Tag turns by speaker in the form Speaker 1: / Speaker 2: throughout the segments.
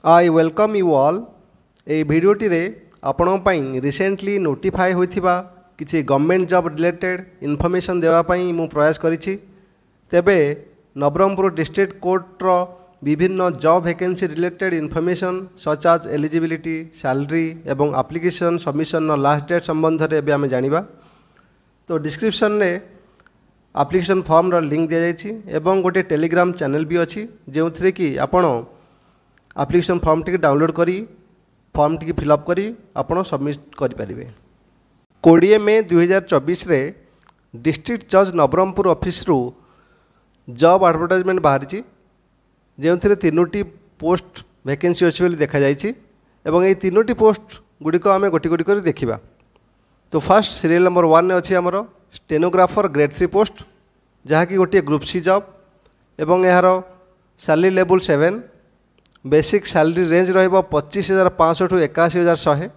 Speaker 1: I welcome you all. ए भिडियोटी रे आपणों पाई रिसेंटली नोटिफाई होइथिबा किछि गवर्नमेंट जॉब रिलेटेड इनफॉरमेशन देवा पाई मु प्रयास करिछि। तेबे नवरंगपुर डिस्ट्रिक्ट कोर्ट रो विभिन्न job vacancy related information such as eligibility salary एवं एप्लिकेशन सबमिशन नो लास्ट डेट संबंध रे आमे जानिबा। तो डिस्क्रिप्शन रे एप्लिकेशन फॉर्म रो लिंक दिया जायछि एवं गोटे टेलीग्राम चैनल भी अछि जेउथरे कि आपण एप्लिकेशन फॉर्म टी डाउनलोड करी फॉर्म टी फिलअप करी आपण सबमिट करि परिबे। 20 मई 2024 रे डिस्ट्रिक्ट जज नवरंगपुर ऑफिस रु जॉब एडवर्टाइजमेंट बाहरी जो तीनोटी पोस्ट वैकेंसी अच्छी बोली देखा जाइए एवं ये तीनोटी पोस्ट गुड़िक आम गोटी गोटी कर देखा। तो फास्ट सीरियल नंबर 1 ने अच्छी आमर स्टेनोग्राफर ग्रेड 3 पोस्ट जहाँकि गोटे ग्रुप सी जॉब एवं यार salary level 7 basic salary range रहिबो 25,500 टू 81,100।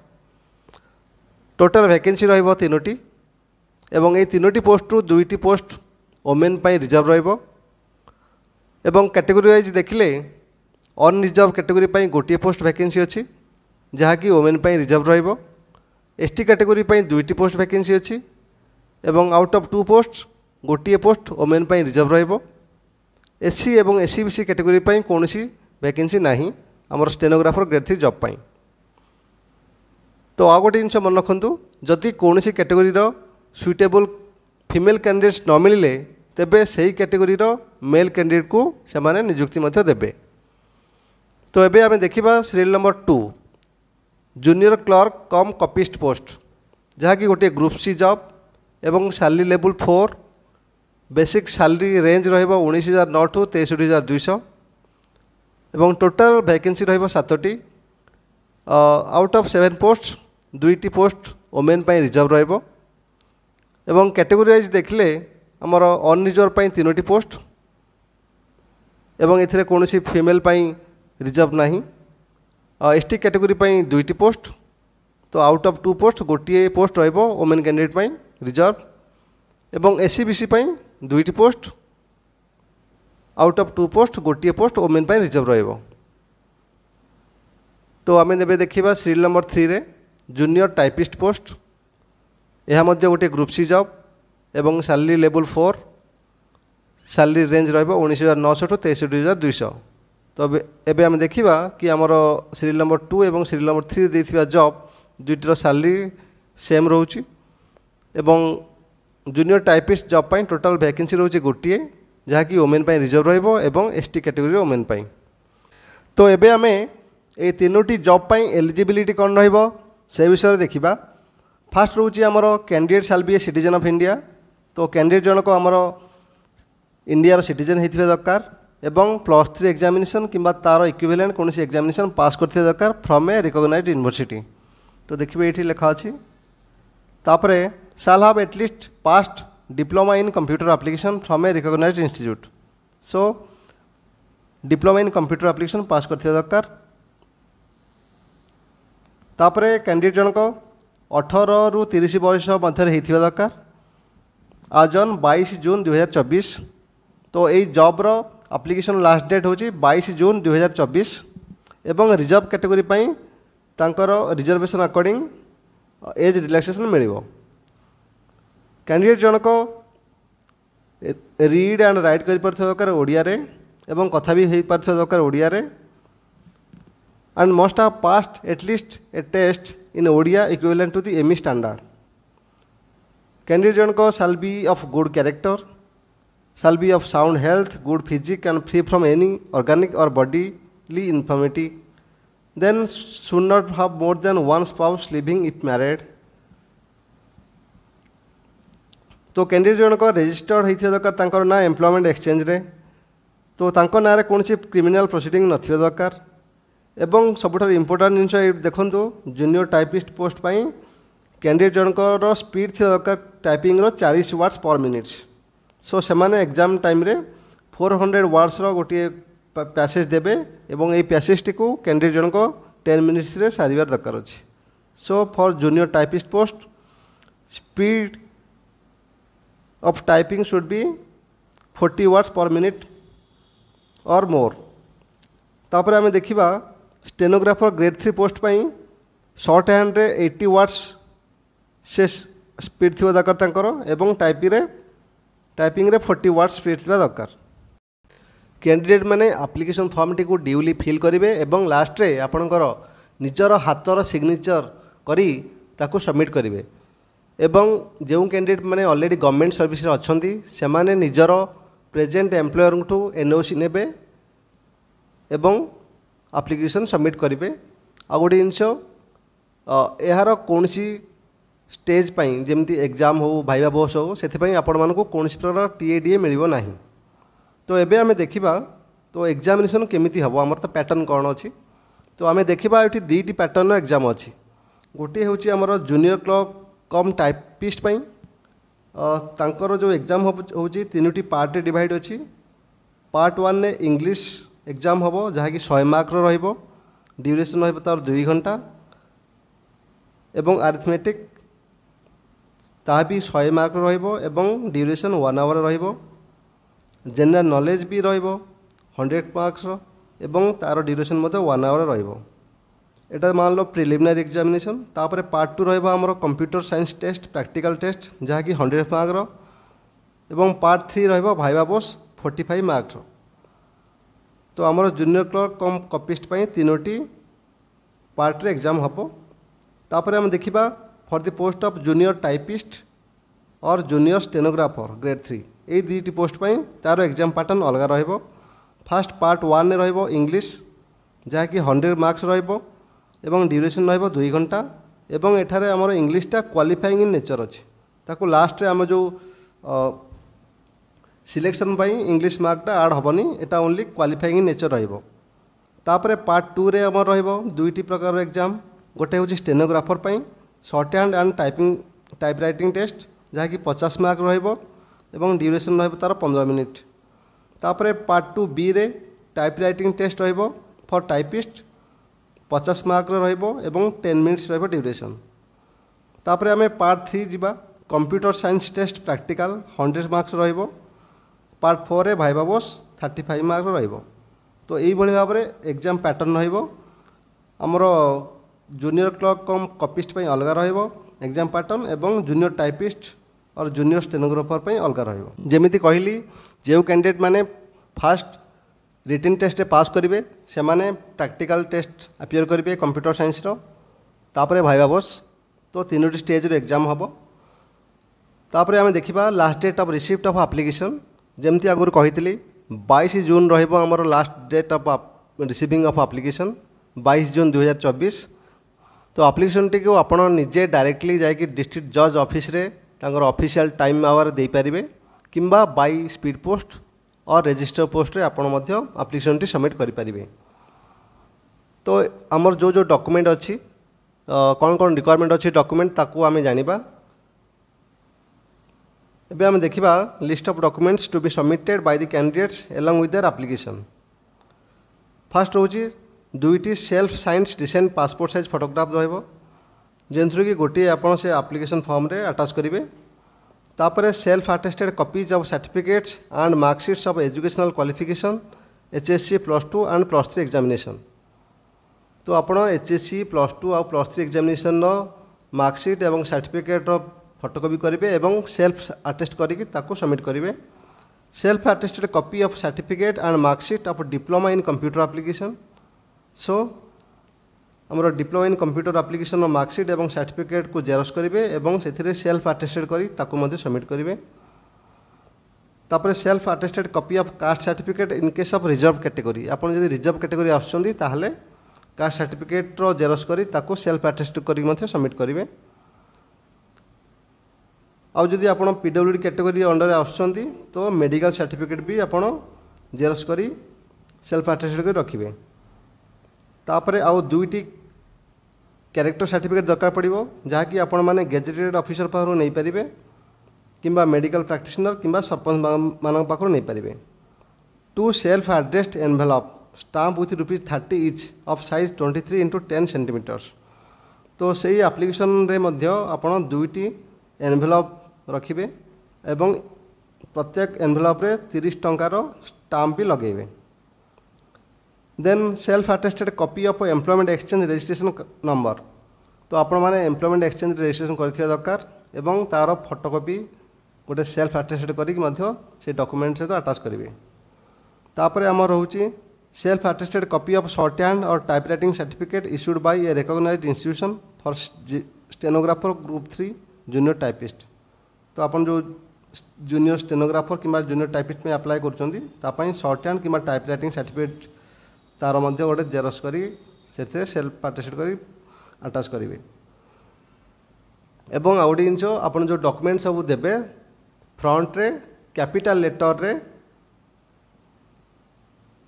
Speaker 1: टोटल वैकेंसी रहिबो तीनोटी एवं ये तीनोटी पोस्ट रु दुईटी पोस्ट ओमेन पाई रिजर्व रहिबो एवं कैटेगरी वाइज देखिले अनरिजर्व कैटेगरी पाई गोटे पोस्ट वैकेंसी अच्छी जहाँकि ओमेन पाई रिजर्व रहिबो। एसटी कैटेगरी पाई दुईटी पोस्ट वैकेंसी अच्छी एवं आउट ऑफ 2 पोस्ट गोटे पोस्ट ओमेन पाई रिजर्व रहिबो। एससी एवं एससीबीसी कैटेगरी पाई कोनोसी वैकेंसी नहीं आमर स्टेनोग्राफर ग्रेड 3 जॉब पाई। तो आ गोटे जिन मन रखु जदि कौन कैटेगरी सुइटेबल फीमेल कैंडिडेट्स न मिले तेबे सही कैटेगरी मेल कैंडिडेट को सेमाने नियुक्ति मध्य देबे। तो एबे आमे देखिबा serial number 2 junior clerk cum copyist post जहाँकि गोटे ग्रुप सी जॉब एवं salary level 4 basic salary range रहिबो 19,900 टू 63,200 एवं टोटल वैकेंसी रहिबो 7टी। आउट ऑफ 7 पोस्ट दुईटी पोस्ट ओमेन पाई रिजर्व रहिबो एवं कैटेगरी वाइज देखले आमर अनरिजर्व पाई तीनोटी पोस्ट एवं एथिरे कोनोसी फीमेल पाई रिजर्व नहीं। एसटी कैटेगरी पाई दुईटी पोस्ट तो आउट ऑफ 2 पोस्ट गोटे पोस्ट रहिबो ओमेन कैंडिडेट पाई रिजर्व एवं एससीबीसी पाई दुईटी पोस्ट आउट ऑफ 2 पोस्ट गोटे पोस्ट ओमेन पाई रिजर्व रहिबो। तो आमे देबे देखिबा सीरियल नंबर 3 रे जूनियर टाइपिस्ट पोस्ट यह मध्य गोटे ग्रुप सी जॉब एवं सैलरी लेवल 4 सैलरी रेंज रहिबो 19,900 टू 63,200। तो एबे आमे देखिबा कि हमर सीरियल नंबर 2 एवं सीरियल नंबर 3 देथिबा जॉब दुईटर सैलरी सेम रहउची एवं जूनियर टाइपिस्ट जॉब पाई टोटल वैकेंसी रहउची गोटिए जहाँकि ओमेन पाई रिजर्व रहिबो एवं एसटी कैटेगरी ओमेन पाई। तो एबे आमे ए तीनोटी जॉब पाई एलिजिबिलिटी कौन रहिबो से विषय देखिबा। फास्ट रोची आमर candidate shall be a citizen of India. तो कैंडिडेट जनक आमर इंडिया सिटीजन होइथिबा दरकार एवं +3 एग्जामिनेशन किंबा तार इक्विवेलेंट कौन एग्जामिनेशन पास करथिबा दरकार फ्रॉम ए रिकॉग्नाइज्ड यूनिवर्सिटी। तो देखिबे एठी लिखा अछि तापरे shall have at least passed diploma in computer application from a recognised institute. So diploma in computer application pass करथिबा दरकार। तापरे कैंडिडेट जनक 18 रु 30 वर्ष मध्य होइथिबा दरकार आज ऑन 22 जून 2024। तो यही जॉब एप्लिकेशन लास्ट डेट होची 22 जून 2024 एवं रिजर्व कैटेगरी पाई तांकर रिजर्वेशन अकॉर्डिंग एज रिलैक्सेशन मिलिबो। कैंडिडेट जनक रीड एंड राइट करि परथिबा दरकार ओडिया रे एवं कथा भी हेइ परथिबा दरकार ओडिया रे and must have passed at least a test in Odia equivalent to the ME standard. Candidate Janak shall be of good character, shall be of sound health, good physique and free from any organic or bodily infirmity. Then should not have more than one spouse living if married. तो candidate जनक registered होइथिबा दरकार तांकर ना employment exchange रे। तो तांकर ना रे कोनसी क्रिमिनल प्रोसीडिंग नथिबा दरकार एवं सबुठार इम्पोर्टाट जिन देखो जूनियर टाइपिस्ट पोस्ट पाई कैंडिडेट जनकर स्पीड थी दरकार टाइपिंग 40 वर्ड्स पर मिनिट। सो सेमाने एग्जाम टाइम रे 400 वर्ड्स गोटे पैसेज देबे एवं ये पैसेज टी को कैंडिडेट जनक 10 मिनिट्स रे सारिबार दरकार अछि। So for junior typist post speed of typing should be 40 words per minute और मोर। तापर आमे देखिबा स्टेनोग्राफर ग्रेड 3 पोस्ट पाई शॉर्ट हैंड रे 80 वाट्स से स्पीड थी दरकार एवं टाइपिंग रे 40 वाट्स स्पीड थी दरकार। कैंडिडेट मैंने एप्लिकेशन फॉर्म टी को ड्यूली फिल करेंगे एवं लास्ट रे आपणकर निजर हाथर सिग्नेचर करी ताकू सबमिट करेंगे। एवं जो कैंडिडेट मैंने ऑलरेडी गवर्नमेंट सर्विस रे अछंती से माने निजर प्रेजेंट एम्प्लॉयर ठू एनओसी नेबे एवं एप्लिकेशन सबमिट करेंगे। आ गोटे जिनस यार कौन स्टेज पाई जमती एग्जाम हो भाइबा बस हो से आपण मानक कौन प्रकार टीएडीए मिल ना। तो एबे आमे देखिबा तो एग्जामिनेशन केमिति हबो हमर तो पैटर्न कौन अच्छी। तो आमे देखिबा एठी दुईटी पैटर्न एग्जाम अच्छी। गोटे होची हमर जूनियर क्लर्क कम टाइपिस्ट पाई तांकर जो एग्जाम होची तीनोटी पार्ट रे डिवाइड अच्छी। पार्ट 1 ने इंग्लिश एग्जाम हबो जहाँकि 100 मार्क रहिबो, ड्यूरेशन रहिबो तार 2 घंटा एवं अरिथमेटिक ता भी 100 मार्क रहिबो एवं ड्यूरेशन 1 आवर रहिबो। जनरल नॉलेज भी रहिबो 100 मार्क्स एवं तार ड्यूरेशन 1 आवर रहिबो। एटा मान लो प्रिलिमिनरी एग्जामिनेशन। तापर पार्ट 2 रहिबो हमर computer science test practical test जहाँकि 100 मार्क एवं पार्ट 3 रहिबो भाइबा बस 45 मार्क्स। तो आमर जूनियर क्लर्क कम कपिस्ट पाई तीनोटी पार्ट रे एग्जाम हबो। तापर हम देखिबा for the post of junior typist और जूनियर स्टेनोग्राफर ग्रेड 3 ये दुईटी पोस्ट पाई तार एग्जाम पैटर्न अलग रहिबो। फास्ट पार्ट 1 ने रहिबो इंग्लिश जहाँकि 100 मार्क्स रहिबो एवं ड्यूरेशन रहिबो 2 घंटा एवं एठारे हमर इंग्लिशटा क्वालिफाइंग इन नेचर अछि। ताको लास्ट रे हम जो selection pi English मार्कटा add हबनी Etah only qualifying in nature रहिबो। तापर पार्ट 2 रे हमर रहिबो दुईटी प्रकार एग्जाम। गोटे होची स्टेनोग्राफर पाई shorthand and typewriting test जहाँकि 50 मार्क रहिबो एवं ड्यूरेशन रहिबो तार 15 मिनिट। तापर पार्ट 2 बी रे टाइप राइटिंग टेस्ट रहिबो फॉर टाइपिस्ट 50 मार्क रहिबो एवं 10 मिनिट्स रहिबो ड्यूरेशन। तापर आमे पार्ट 3 जिबा computer science test practical 100 marks रहिबो। पार्ट 4 रे भाइबा बस 35 मार्क रहिबो। तो यही भली भाव में एग्जाम पैटर्न रहिबो। हमर जूनियर क्लर्क कम कपिस्ट पाई अलग रहिबो एग्जाम पैटर्न एवं जूनियर टाइपिस्ट और जूनियर स्टेनोग्राफर पाई अलग रहिबो। जेमिति कहली जो कैंडिडेट माने फास्ट रिटन टेस्ट पास करेंगे से माने प्रैक्टिकल टेस्ट अपियर करेंगे कंप्यूटर साइंस रो। तापरे भाइबा बस तो तीनोटी स्टेज रो एग्जाम हबो। तापरे आमे देखिबा last date of receipt of application जेमती आगुर कहितली 22 जून रहिबो हमर last date of receiving of application 22 June 2024। तो एप्लिकेशन टी को आपण निजे डायरेक्टली जाकि डिस्ट्रिक्ट जज ऑफिस रे तांकर ऑफिशियल टाइम आवर दे पारिबे किंबा बाय स्पीड पोस्ट और रजिस्टर पोस्ट रे आपण मध्य एप्लिकेशन टी सबमिट करि पारिबे। तो हमर जो डॉक्यूमेंट अच्छी कौन कौन रिक्वायरमेंट अच्छी डॉक्यूमेंट ताकू आमे जानिबा। एबे आमे देखिबा list of documents to be submitted by the candidates along with their application. First होची दुईटी self signed recent passport size photograph रहिबो जेंथ्रो कि गोटे आपण से एप्लिकेशन फॉर्म रे अटैच करिवे। तापरे self attested copies of certificates and marksheets of educational qualification HSC +2 and +3 examination. तो आपण एचएससी +2 और +3 एग्जामिनेशन रो मार्कशीट एवं सर्टिफिकेट रो फोटोकॉपी करेंगे एवं सेल्फ अटेस्ट करिक ताको सबमिट करेंगे। Self attested copy of certificate and marksheet of diploma in computer application. So हमर डिप्लोमा इन कंप्यूटर एप्लिकेशन और मार्कशीट एवं सर्टिफिकेट को जेरक्स करेंगे एवं से सेल्फ अटेस्टेड करी ताको मध्य सबमिट करेंगे। तापर self attested copy of caste certificate in case of reserve category. आपन जदि रिजर्व कैटेगरी आछंदी ताहले कास्ट सर्टिफिकेट रो जेरक्स करी ताको सेल्फ अटेस्टेड करी मध्य सबमिट करेंगे। आउ जदि आपण पीडब्ल्यूडी कैटेगरी अंडर आछंदी तो मेडिकल सर्टिफिकेट भी आपण जेरक्स करी सेल्फ अटेस्टेड करी रखिबे। तापरे आउ दुईटी कैरेक्टर सर्टिफिकेट दरकार पड़ो जहाँकि आपण माने गेजेटेड ऑफिसर पाखु नहीं पारिबे किंबा मेडिकल प्रैक्टिशनर किंबा सरपंच मान पाखु नहीं पारिबे। 2 self addressed envelope stamp with ₹30 each of size 23 × 10 centimetres. तो सही एप्लिकेशन रे मध्य आपण दुईटी एनवेलप रखिबे एवं प्रत्येक एनवेलप रे 30 टंकार स्टाम्प भी लगेबे। Then self attested copy of employment exchange registration number. तो आपण माने एम्प्लॉयमेंट एक्सचेंज रजिस्ट्रेशन करथिया दरकार एवं तार फोटोकॉपी गोटे सेल्फ अटेस्टेड करिक मध्य से डॉक्यूमेंट सहित अटैच करेंगे। तापर आमर रोचे self attested copy of shorthand और typewriting certificate issued by a recognised institution for stenographer group 3 junior typist. तो अपन जो जूनियर स्टेनोग्राफर कि जूनियर टाइपिस्ट में अप्लाई कर शॉर्ट हैंड कि टाइपराइटिंग सर्टिफिकेट तार मध्य गोटे जेरक्स करी से सेल्फ अटेस्टेड करी अटैच करेंगे। एवं आउ गोटे जिनस आप जो डॉक्यूमेंट सब देवे फ्रंट रे कैपिटल लेटर रे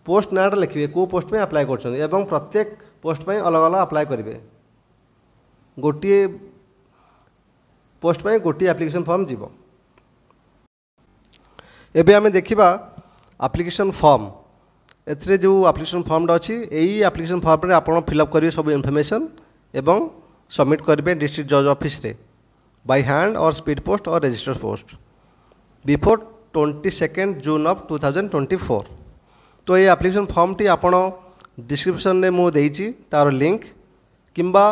Speaker 1: पोस्ट नाटा लिखिए को पोस्ट में अप्लाई कर प्रत्येक पोस्ट में अलग अलग अप्लाई करेंगे। गोटे पोस्ट में गोटे एप्लिकेशन फॉर्म जीव। एबे आमे देखिबा एप्लिकेशन फॉर्म। एथरे जो एप्लिकेशन फॉर्म अच्छी यही एप्लिकेशन फॉर्म रे आपण फिलअप करेंगे सब इनफॉरमेशन एवं सबमिट करेंगे डिस्ट्रिक्ट जज ऑफिस रे बाय हैंड और स्पीड पोस्ट और register post before 22 June of 2024। तो ये एप्लिकेशन फॉर्म टी आपण डिस्क्रिप्शन में मु देइछि तार लिंक किंबा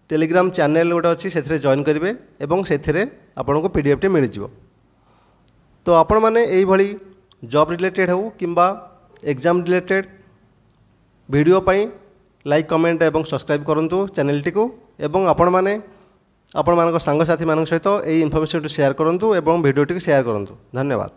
Speaker 1: टेलीग्राम चैनल गोटे अच्छी से जॉइन करेंगे एवं से आपन को पीडीएफ टी मिल जिवो। तो आपण माने एई भली जॉब रिलेटेड हो किंबा एग्जाम रिलेटेड वीडियो पाई लाइक कमेंट एवं सब्सक्राइब करंतु चैनल टी को एवं आपण माने आपण मानक सांग साथी मानक सहित एई इनफॉरमेशन शेयर करंतु एवं वीडियो टी शेयर करंतु। धन्यवाद।